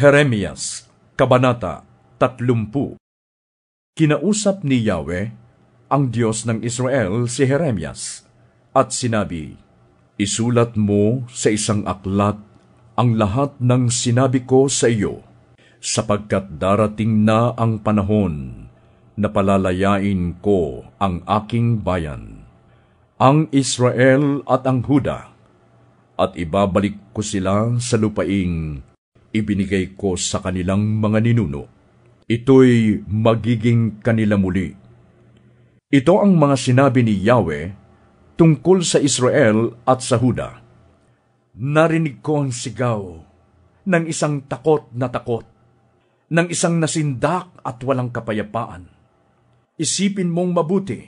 Jeremias, Kabanata 30. Kinausap ni Yahweh, ang Diyos ng Israel, si Jeremias, at sinabi, "Isulat mo sa isang aklat ang lahat ng sinabi ko sa iyo, sapagkat darating na ang panahon na palalayain ko ang aking bayan, ang Israel at ang Huda, at ibabalik ko sila sa lupaing ibinigay ko sa kanilang mga ninuno. Ito'y magiging kanila muli." Ito ang mga sinabi ni Yahweh tungkol sa Israel at sa Huda. Narinig ko ang sigaw ng isang takot, ng isang nasindak at walang kapayapaan. Isipin mong mabuti,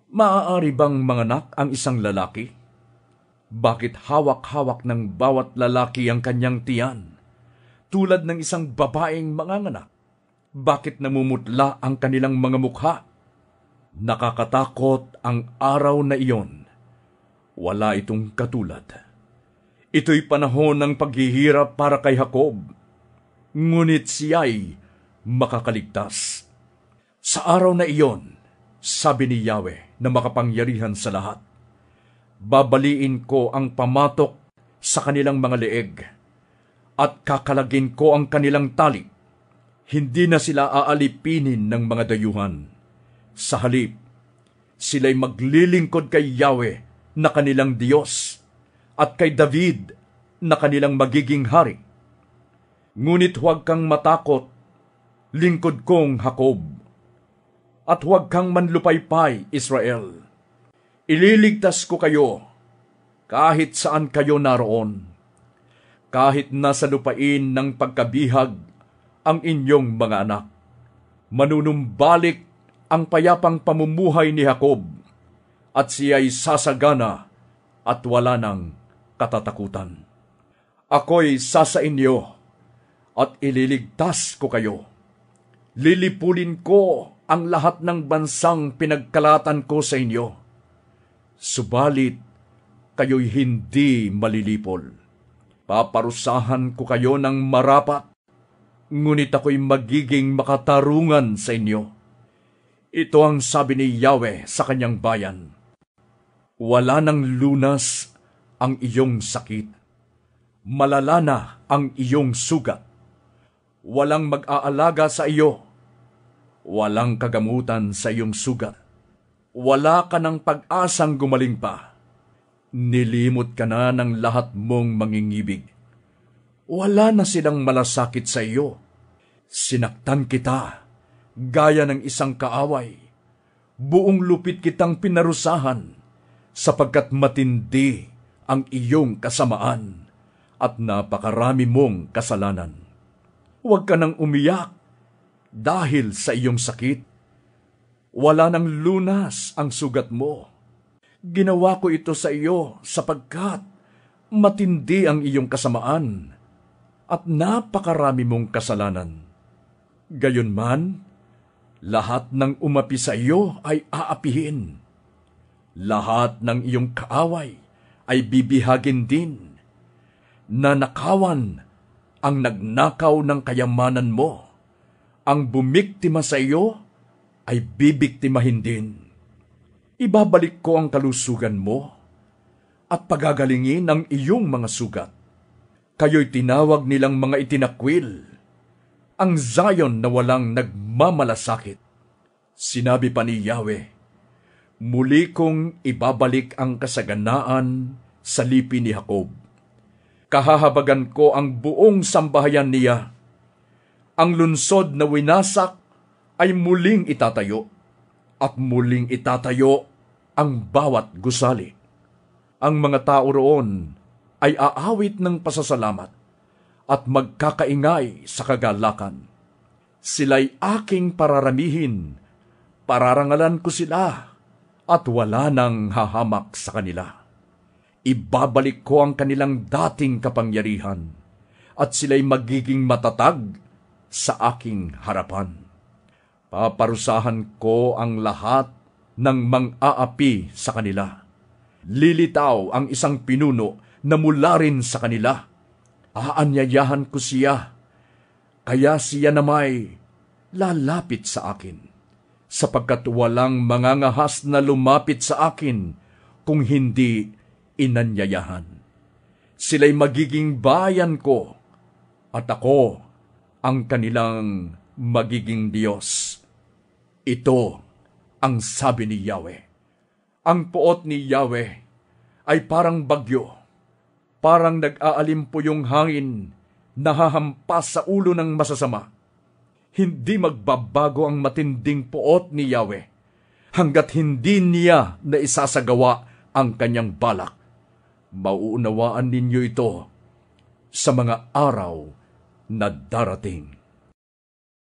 maaari bang manganak ang isang lalaki? Bakit hawak-hawak ng bawat lalaki ang kanyang tiyan, tulad ng isang babaeng manganganak? Bakit namumutla ang kanilang mga mukha? Nakakatakot ang araw na iyon. Wala itong katulad. Ito'y panahon ng paghihirap para kay Jacob, ngunit siya'y makakaligtas. Sa araw na iyon, sabi ni Yahweh na makapangyarihan sa lahat, babaliin ko ang pamatok sa kanilang mga leeg, at kakalagin ko ang kanilang tali. Hindi na sila aalipinin ng mga dayuhan. Sa halip, sila'y maglilingkod kay Yahweh na kanilang Diyos, at kay David na kanilang magiging hari. Ngunit huwag kang matakot, lingkod kong Jacob, at huwag kang manlupaypay, Israel. Ililigtas ko kayo kahit saan kayo naroon, kahit nasa lupain ng pagkabihag ang inyong mga anak. Manunumbalik ang payapang pamumuhay ni Jacob, at siya'y sasagana at wala ng katatakutan. Ako'y sasainyo at ililigtas ko kayo. Lilipulin ko ang lahat ng bansang pinagkalatan ko sa inyo. Subalit, kayo'y hindi malilipol. Paparusahan ko kayo ng marapat, ngunit ako'y magiging makatarungan sa inyo. Ito ang sabi ni Yahweh sa kanyang bayan. Wala ng lunas ang iyong sakit. Malala na ang iyong sugat. Walang mag-aalaga sa iyo. Walang kagamutan sa iyong sugat. Wala ka ng pag-asang gumaling pa. Nilimot ka na ng lahat mong mangingibig. Wala na silang malasakit sa iyo. Sinaktan kita gaya ng isang kaaway. Buong lupit kitang pinarusahan, sapagkat matindi ang iyong kasamaan at napakarami mong kasalanan. Huwag ka nang umiyak dahil sa iyong sakit. Wala nang lunas ang sugat mo. Ginawa ko ito sa iyo sapagkat matindi ang iyong kasamaan at napakarami mong kasalanan. Gayunman, lahat ng umapi sa iyo ay aapihin. Lahat ng iyong kaaway ay bibihagin din. Nanakawan ang nagnakaw ng kayamanan mo. Ang bumiktima sa iyo ay bibiktimahin din. Ibabalik ko ang kalusugan mo at pagagalingin ang iyong mga sugat. Kayo'y tinawag nilang mga itinakwil, ang Zion na walang nagmamalasakit. Sinabi pa ni Yahweh, muli kong ibabalik ang kasaganaan sa lipi ni Jacob. Kahahabagan ko ang buong sambahayan niya. Ang lunsod na winasak ay muling itatayo, at muling itatayo ang bawat gusali. Ang mga tao roon ay aawit ng pasasalamat at magkakaingay sa kagalakan. Sila'y aking pararamihin, pararangalan ko sila, at wala nang hahamak sa kanila. Ibabalik ko ang kanilang dating kapangyarihan, at sila'y magiging matatag sa aking harapan. Paparusahan ko ang lahat ng mang-aapi sa kanila. Lilitaw ang isang pinuno na mula rin sa kanila. Aanyayahan ko siya Kaya siya namay lalapit sa akin, sapagkat walang mangangahas na lumapit sa akin kung hindi inanyayahan. Sila'y magiging bayan ko, at ako ang kanilang magiging Diyos. Ito ang sabi ni Yahweh. Ang puot ni Yahweh ay parang bagyo, parang nag-aalimpo yung hangin, nahahampas sa ulo ng masasama. Hindi magbabago ang matinding puot ni Yahweh hanggat hindi niya na isasagawa ang kanyang balak. Mauunawaan ninyo ito sa mga araw na darating.